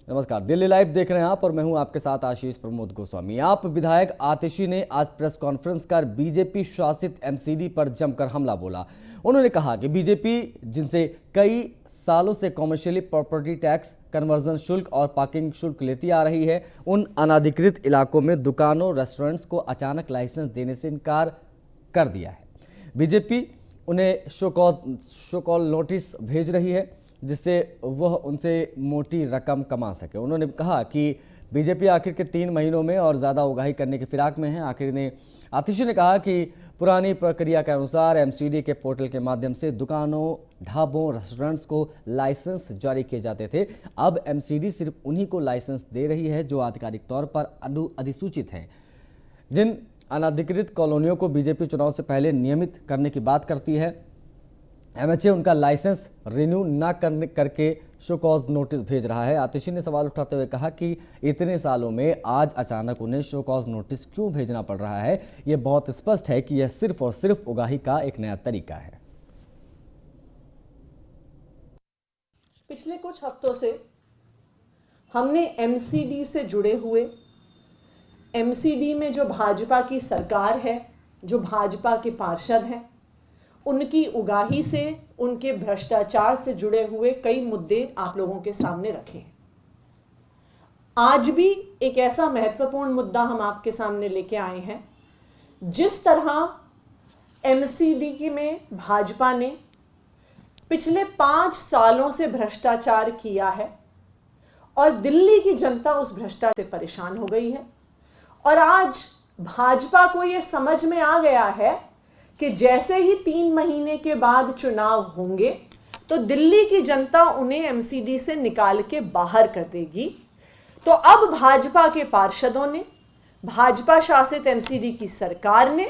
नमस्कार, दिल्ली लाइव देख रहे हैं आप और मैं हूं आपके साथ आशीष प्रमोद गोस्वामी। आप विधायक आतिशी ने आज प्रेस कॉन्फ्रेंस कर बीजेपी शासित एमसीडी पर जमकर हमला बोला। उन्होंने कहा कि बीजेपी जिनसे कई सालों से कॉमर्शियली प्रॉपर्टी टैक्स, कन्वर्जन शुल्क और पार्किंग शुल्क लेती आ रही है, उन अनाधिकृत इलाकों में दुकानों, रेस्टोरेंट्स को अचानक लाइसेंस देने से इनकार कर दिया है। बीजेपी उन्हें शो कॉल नोटिस भेज रही है जिससे वह उनसे मोटी रकम कमा सके। उन्होंने कहा कि बीजेपी आखिर के 3 महीनों में और ज़्यादा उगाही करने की फिराक में है। आतिशी ने कहा कि पुरानी प्रक्रिया के अनुसार एमसीडी के पोर्टल के माध्यम से दुकानों, ढाबों, रेस्टोरेंट्स को लाइसेंस जारी किए जाते थे। अब एमसीडी सिर्फ उन्हीं को लाइसेंस दे रही है जो आधिकारिक तौर पर अधिसूचित हैं। जिन अनाधिकृत कॉलोनियों को बीजेपी चुनाव से पहले नियमित करने की बात करती है, एमएचए उनका लाइसेंस रिन्यू न करके शो कॉज नोटिस भेज रहा है। आतिशी ने सवाल उठाते हुए कहा कि इतने सालों में आज अचानक उन्हें शो कॉज नोटिस क्यों भेजना पड़ रहा है। यह बहुत स्पष्ट है कि यह सिर्फ और सिर्फ उगाही का एक नया तरीका है। पिछले कुछ हफ्तों से हमने एमसीडी से जुड़े हुए, एमसीडी में जो भाजपा की सरकार है, जो भाजपा के पार्षद हैं, उनकी उगाही से, उनके भ्रष्टाचार से जुड़े हुए कई मुद्दे आप लोगों के सामने रखे हैं। आज भी एक ऐसा महत्वपूर्ण मुद्दा हम आपके सामने लेके आए हैं। जिस तरह एमसीडी में भाजपा ने पिछले 5 सालों से भ्रष्टाचार किया है और दिल्ली की जनता उस भ्रष्टाचार से परेशान हो गई है, और आज भाजपा को यह समझ में आ गया है कि जैसे ही 3 महीने के बाद चुनाव होंगे तो दिल्ली की जनता उन्हें एमसीडी से निकाल के बाहर कर देगी। तो अब भाजपा के पार्षदों ने, भाजपा शासित एमसीडी की सरकार ने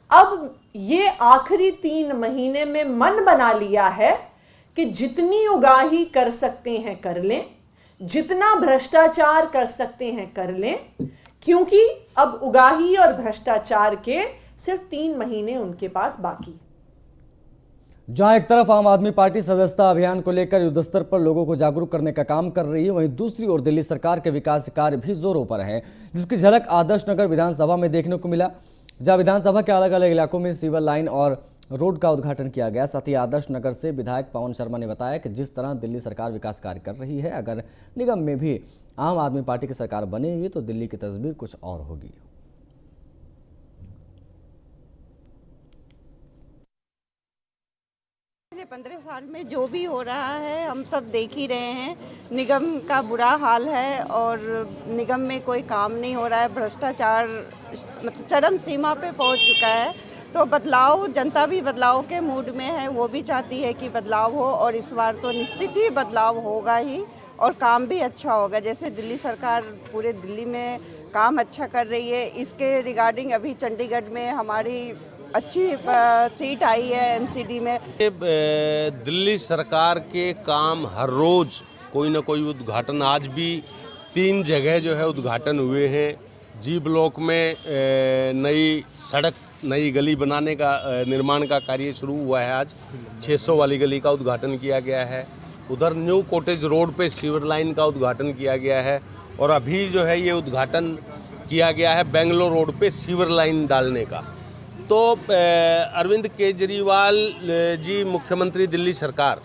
अब ये आखिरी 3 महीने में मन बना लिया है कि जितनी उगाही कर सकते हैं कर लें, जितना भ्रष्टाचार कर सकते हैं कर लें, क्योंकि अब उगाही और भ्रष्टाचार के सिर्फ 3 महीने उनके पास बाकी। जहां एक तरफ आम आदमी पार्टी सदस्यता अभियान को लेकर युद्धस्तर पर लोगों को जागरूक करने का काम कर रही है, वहीं दूसरी ओर दिल्ली सरकार के विकास कार्य भी जोरों पर है, जिसकी झलक आदर्श नगर विधानसभा में देखने को मिला, जहां विधानसभा के अलग अलग इलाकों में सीवर लाइन और रोड का उद्घाटन किया गया। साथ ही आदर्श नगर से विधायक पवन शर्मा ने बताया कि जिस तरह दिल्ली सरकार विकास कार्य कर रही है, अगर निगम में भी आम आदमी पार्टी की सरकार बनेगी तो दिल्ली की तस्वीर कुछ और होगी। 15 साल में जो भी हो रहा है हम सब देख ही रहे हैं। निगम का बुरा हाल है और निगम में कोई काम नहीं हो रहा है। भ्रष्टाचार मतलब चरम सीमा पे पहुंच चुका है। तो बदलाव, जनता भी बदलाव के मूड में है, वो भी चाहती है कि बदलाव हो, और इस बार तो निश्चित ही बदलाव होगा ही और काम भी अच्छा होगा। जैसे दिल्ली सरकार पूरे दिल्ली में काम अच्छा कर रही है, इसके रिगार्डिंग अभी चंडीगढ़ में हमारी अच्छी सीट आई है एमसीडी में। दिल्ली सरकार के काम हर रोज कोई ना कोई उद्घाटन, आज भी 3 जगह जो है उद्घाटन हुए हैं। जी ब्लॉक में नई सड़क, नई गली बनाने का निर्माण का कार्य शुरू हुआ है। आज 600 वाली गली का उद्घाटन किया गया है। उधर न्यू कॉटेज रोड पे सीवर लाइन का उद्घाटन किया गया है, और अभी जो है ये उद्घाटन किया गया है बेंगलोर रोड पे सीवर लाइन डालने का। तो अरविंद केजरीवाल जी, मुख्यमंत्री दिल्ली सरकार,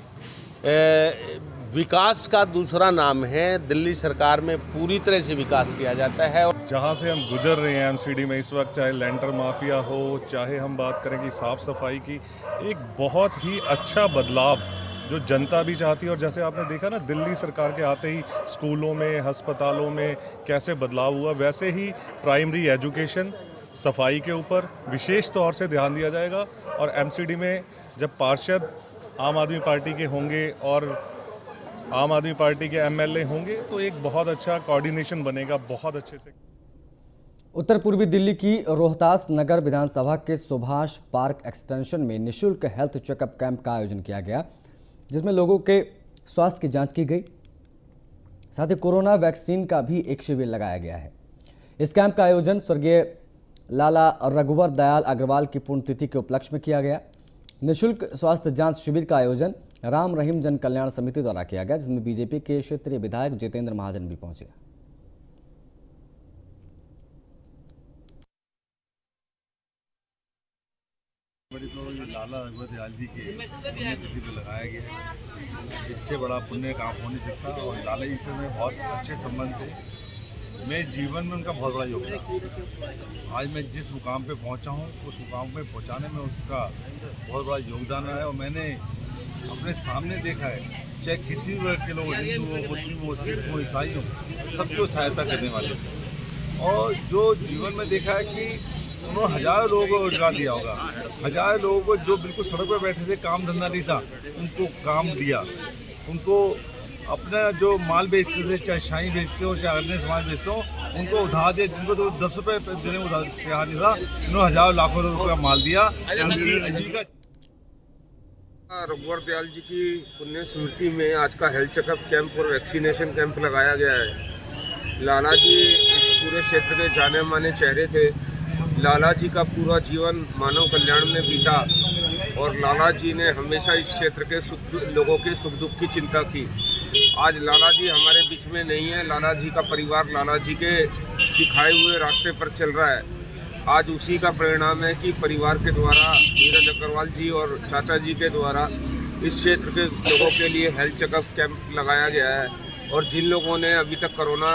विकास का दूसरा नाम है। दिल्ली सरकार में पूरी तरह से विकास किया जाता है। जहाँ से हम गुजर रहे हैं एमसीडी में इस वक्त, चाहे लैंडर माफिया हो, चाहे हम बात करें कि साफ़ सफाई की, एक बहुत ही अच्छा बदलाव जो जनता भी चाहती है। और जैसे आपने देखा ना, दिल्ली सरकार के आते ही स्कूलों में, अस्पतालों में कैसे बदलाव हुआ, वैसे ही प्राइमरी एजुकेशन, सफाई के ऊपर विशेष तौर से ध्यान दिया जाएगा। और एमसीडी में जब पार्षद आम आदमी पार्टी के होंगे और आम आदमी पार्टी के एमएलए होंगे तो एक बहुत अच्छा कोऑर्डिनेशन बनेगा, बहुत अच्छे से। उत्तर पूर्वी दिल्ली की रोहतास नगर विधानसभा के सुभाष पार्क एक्सटेंशन में निःशुल्क हेल्थ चेकअप कैंप का आयोजन किया गया, जिसमें लोगों के स्वास्थ्य की जांच की गई। साथ ही कोरोना वैक्सीन का भी एक शिविर लगाया गया है। इस कैंप का आयोजन स्वर्गीय लाला रघुवर दयाल अग्रवाल की पुण्यतिथि के उपलक्ष्य में किया गया। निःशुल्क स्वास्थ्य जांच शिविर का आयोजन राम रहीम जन कल्याण समिति द्वारा किया गया, जिसमें बीजेपी के क्षेत्रीय विधायक जितेंद्र महाजन भी पहुंचे। बड़ी तो ये लाला रघुवर दयाल जी के पुण्यतिथि पे लगाया गया है। इससे बड़ा पुण्य काम हो नहीं सकता और लाला जी से मेरे बहुत अच्छे संबंध थे। मेरे जीवन में उनका बहुत बड़ा योगदान, आज मैं जिस मुकाम पे पहुंचा हूं उस मुकाम पे पहुंचाने में उसका बहुत बड़ा योगदान रहा है। और मैंने अपने सामने देखा है, चाहे किसी भी वर्ग के लोग, हिंदू हो, मुस्लिम हो, सिख हो, ईसाई हो, सबको सहायता करने वाले थे। और जो जीवन में देखा है कि उन्होंने हजारों लोगों को रोजगार दिया होगा, हजारों लोगों को जो बिल्कुल सड़क पर बैठे थे, काम धंधा नहीं था, उनको काम दिया, उनको अपना जो माल बेचते थे, चाहे शाही बेचते हो चाहे अन्य सामान बेचते हो, उनको उधार दिया। जिनको तो 10 रुपये देने में तैयार नहीं था, उन्होंने हजारों लाखों रुपये का माल दिया। उनकी आजीविका रघुवर दयाल जी की पुण्य स्मृति में आज का हेल्थ चेकअप कैंप और वैक्सीनेशन कैंप लगाया गया है। लाला जी इस पूरे क्षेत्र के जाने माने चेहरे थे। लाला जी का पूरा जीवन मानव कल्याण में बीता और लाला जी ने हमेशा इस क्षेत्र के लोगों के सुख दुख की चिंता की। आज लाला जी हमारे बीच में नहीं है। लाला जी का परिवार लाला जी के दिखाए हुए रास्ते पर चल रहा है। आज उसी का परिणाम है कि परिवार के द्वारा नीरज अग्रवाल जी और चाचा जी के द्वारा इस क्षेत्र के लोगों के लिए हेल्थ चेकअप कैंप लगाया गया है। और जिन लोगों ने अभी तक कोरोना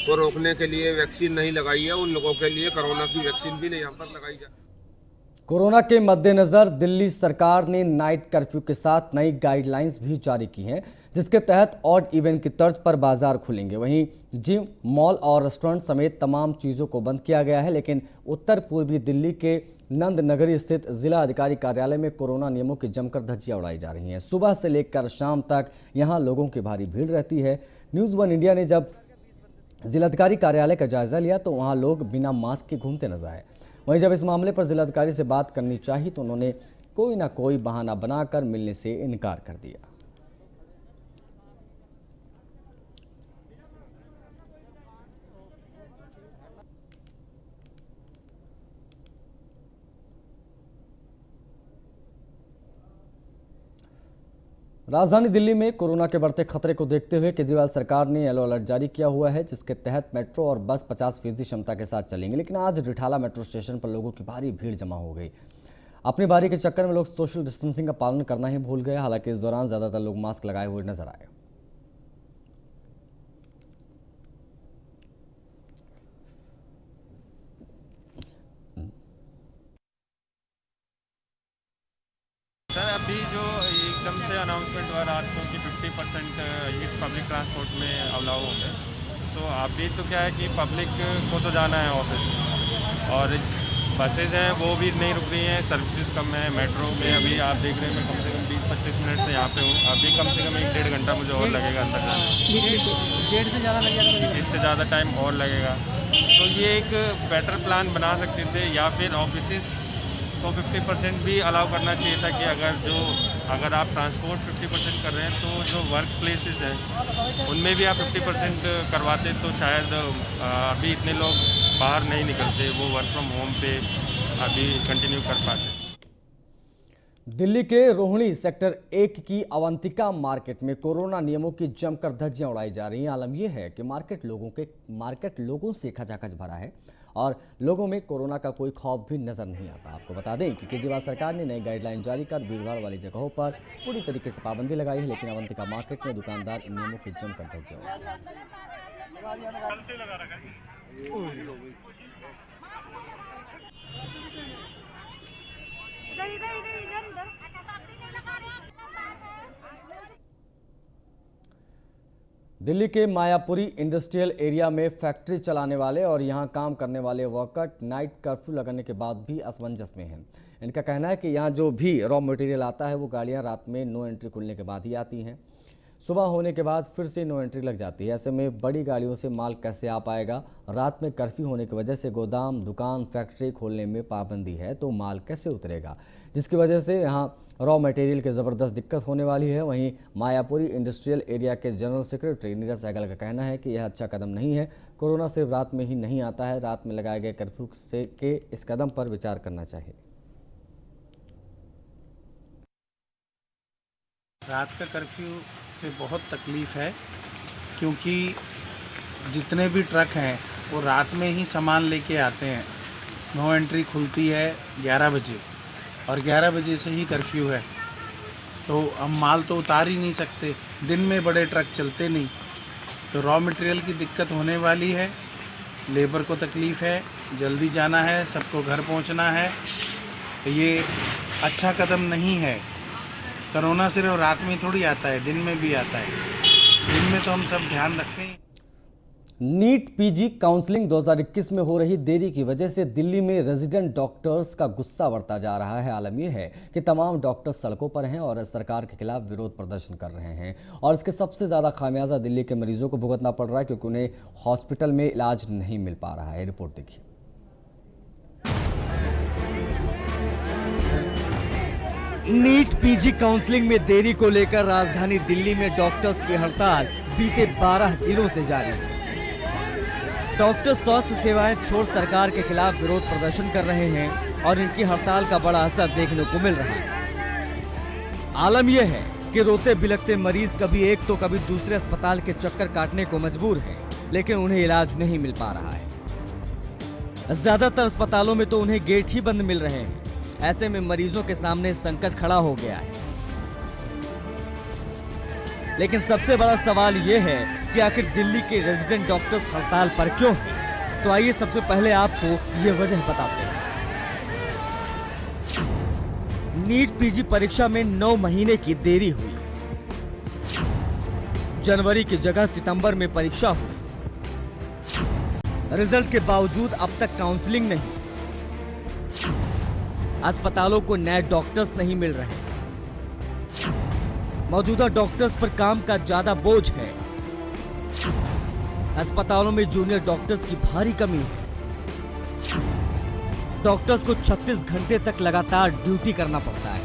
को रोकने के लिए वैक्सीन नहीं लगाई है, उन लोगों के लिए कोरोना की वैक्सीन भी यहाँ पर लगाई जाए। कोरोना के मद्देनजर दिल्ली सरकार ने नाइट कर्फ्यू के साथ नई गाइडलाइंस भी जारी की हैं, जिसके तहत ऑड इवन की तर्ज पर बाजार खुलेंगे। वहीं जिम, मॉल और रेस्टोरेंट समेत तमाम चीज़ों को बंद किया गया है। लेकिन उत्तर पूर्वी दिल्ली के नंद नगरी स्थित जिला अधिकारी कार्यालय में कोरोना नियमों की जमकर धज्जियां उड़ाई जा रही हैं। सुबह से लेकर शाम तक यहां लोगों की भारी भीड़ रहती है। न्यूज़ 1 इंडिया ने जब जिलाधिकारी कार्यालय का जायजा लिया तो वहां लोग बिना मास्क के घूमते नजर आए। वहीं जब इस मामले पर जिलाधिकारी से बात करनी चाहिए तो उन्होंने कोई ना कोई बहाना बनाकर मिलने से इनकार कर दिया। राजधानी दिल्ली में कोरोना के बढ़ते खतरे को देखते हुए केजरीवाल सरकार ने येलो अलर्ट जारी किया हुआ है, जिसके तहत मेट्रो और बस 50% क्षमता के साथ चलेंगे। लेकिन आज रिठाला मेट्रो स्टेशन पर लोगों की भारी भीड़ जमा हो गई। अपनी बारी के चक्कर में लोग सोशल डिस्टेंसिंग का पालन करना ही भूल गए। हालांकि इस दौरान ज्यादातर लोग मास्क लगाए हुए नजर आए। सर अभी जो एकदम से अनाउंसमेंट हुआ रात को कि 50% ये पब्लिक ट्रांसपोर्ट में अलाउ होंगे, तो अभी तो क्या है कि पब्लिक को तो जाना है ऑफिस और बसेज हैं वो भी नहीं रुक रही हैं, सर्विसेज कम है। मेट्रो में अभी आप देख रहे हैं मैं कम से कम 20-25 मिनट से यहाँ पे हूँ। अभी कम से कम 1-1.5 घंटा मुझे और लगेगा अंदर जाने में। 1.5 से ज़्यादा लगेगा, इससे ज़्यादा टाइम और लगेगा। तो ये एक बेटर प्लान बना सकते थे या फिर ऑफिस को 50% भी अलाउ करना चाहिए था कि अगर आप ट्रांसपोर्ट 50% कर रहे हैं तो जो वर्क प्लेसेस हैं उनमें भी आप 50% करवाते तो शायद अभी इतने लोग बाहर नहीं निकलते, वो वर्क फ्रॉम होम पे अभी कंटिन्यू कर पाते। दिल्ली के रोहिणी सेक्टर 1 की अवंतिका मार्केट में कोरोना नियमों की जमकर धज्जियां उड़ाई जा रही हैं। आलम यह है कि मार्केट लोगों से खचाखच भरा है और लोगों में कोरोना का कोई खौफ भी नजर नहीं आता। आपको बता दें कि केजरीवाल सरकार ने नई गाइडलाइन जारी कर भीड़भाड़ वाली जगहों पर पूरी तरीके से पाबंदी लगाई है। लेकिन अवंतिका मार्केट में दुकानदार इन नियमों की जमकर धज्जियां उड़ा रहे हैं। दिल्ली के मायापुरी इंडस्ट्रियल एरिया में फैक्ट्री चलाने वाले और यहां काम करने वाले वर्कर नाइट कर्फ्यू लगने के बाद भी असमंजस में हैं। इनका कहना है कि यहां जो भी रॉ मटेरियल आता है वो गाड़ियां रात में नो एंट्री खुलने के बाद ही आती हैं। सुबह होने के बाद फिर से नो एंट्री लग जाती है। ऐसे में बड़ी गाड़ियों से माल कैसे आ पाएगा? रात में कर्फ्यू होने की वजह से गोदाम, दुकान, फैक्ट्री खोलने में पाबंदी है तो माल कैसे उतरेगा, जिसकी वजह से यहाँ रॉ मटेरियल की ज़बरदस्त दिक्कत होने वाली है। वहीं मायापुरी इंडस्ट्रियल एरिया के जनरल सेक्रेटरी नीरज सहगल का कहना है कि यह अच्छा कदम नहीं है। कोरोना सिर्फ रात में ही नहीं आता है, रात में लगाए गए कर्फ्यू से के इस कदम पर विचार करना चाहिए। रात का कर्फ्यू से बहुत तकलीफ़ है, क्योंकि जितने भी ट्रक हैं वो रात में ही सामान लेके आते हैं। नो एंट्री खुलती है 11 बजे और 11 बजे से ही कर्फ्यू है, तो हम माल तो उतार ही नहीं सकते। दिन में बड़े ट्रक चलते नहीं, तो रॉ मटेरियल की दिक्कत होने वाली है। लेबर को तकलीफ़ है, जल्दी जाना है, सबको घर पहुंचना है। ये अच्छा कदम नहीं है। कोरोना सिर्फ रात में थोड़ी आता है, दिन में भी आता है। दिन में तो हम सब ध्यान रखें। नीट पीजी काउंसलिंग 2021 में हो रही देरी की वजह से दिल्ली में रेजिडेंट डॉक्टर्स का गुस्सा बढ़ता जा रहा है। आलम यह है कि तमाम डॉक्टर्स सड़कों पर हैं और सरकार के खिलाफ विरोध प्रदर्शन कर रहे हैं, और इसके सबसे ज़्यादा खामियाजा दिल्ली के मरीजों को भुगतना पड़ रहा है, क्योंकि उन्हें हॉस्पिटल में इलाज नहीं मिल पा रहा है। रिपोर्ट देखिए। नीट पीजी काउंसलिंग में देरी को लेकर राजधानी दिल्ली में डॉक्टर्स की हड़ताल बीते 12 दिनों से जारी है। डॉक्टर स्वास्थ्य सेवाएं छोड़ सरकार के खिलाफ विरोध प्रदर्शन कर रहे हैं और इनकी हड़ताल का बड़ा असर देखने को मिल रहा है। आलम यह है कि रोते बिलखते मरीज कभी एक तो कभी दूसरे अस्पताल के चक्कर काटने को मजबूर हैं, लेकिन उन्हें इलाज नहीं मिल पा रहा है। ज्यादातर अस्पतालों में तो उन्हें गेट ही बंद मिल रहे हैं। ऐसे में मरीजों के सामने संकट खड़ा हो गया है। लेकिन सबसे बड़ा सवाल यह है कि आखिर दिल्ली के रेजिडेंट डॉक्टर्स हड़ताल पर क्यों हैं? तो आइए सबसे पहले आपको ये वजह बताते हैं। नीट पीजी परीक्षा में 9 महीने की देरी हुई। जनवरी की जगह सितंबर में परीक्षा हुई। रिजल्ट के बावजूद अब तक काउंसलिंग नहीं। अस्पतालों को नए डॉक्टर्स नहीं मिल रहे। मौजूदा डॉक्टर्स पर काम का ज्यादा बोझ है। अस्पतालों में जूनियर डॉक्टर्स की भारी कमी है। डॉक्टर्स को 36 घंटे तक लगातार ड्यूटी करना पड़ता है।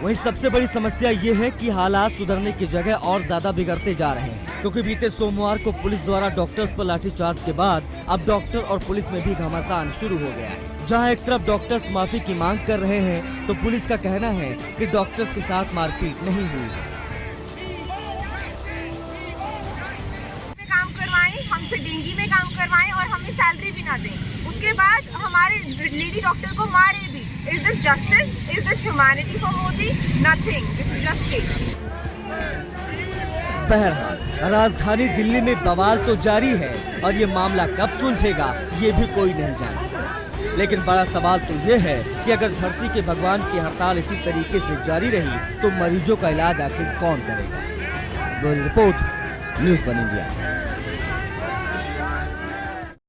वहीं सबसे बड़ी समस्या ये है कि हालात सुधरने की जगह और ज्यादा बिगड़ते जा रहे हैं, क्योंकि बीते सोमवार को पुलिस द्वारा डॉक्टर्स पर लाठीचार्ज के बाद अब डॉक्टर और पुलिस में भी घमासान शुरू हो गया है। जहां एक तरफ डॉक्टर्स माफी की मांग कर रहे हैं, तो पुलिस का कहना है कि डॉक्टर्स के साथ मारपीट नहीं हुई है। काम करवाएं, हमसे डेंगू में काम करवाएं और हमें सैलरी भी ना दें। उसके बाद हमारे लेडी डॉक्टर को मारे भी। Is this justice? Is this humanity for Modi? Nothing. This is just hate. बहरहाल राजधानी दिल्ली में बवाल तो जारी है और ये मामला कब सुलझेगा ये भी कोई नहीं जानता। लेकिन बड़ा सवाल तो ये है कि अगर धरती के भगवान की हड़ताल इसी तरीके से जारी रही तो मरीजों का इलाज आखिर कौन करेगा। Bureau report, news one India.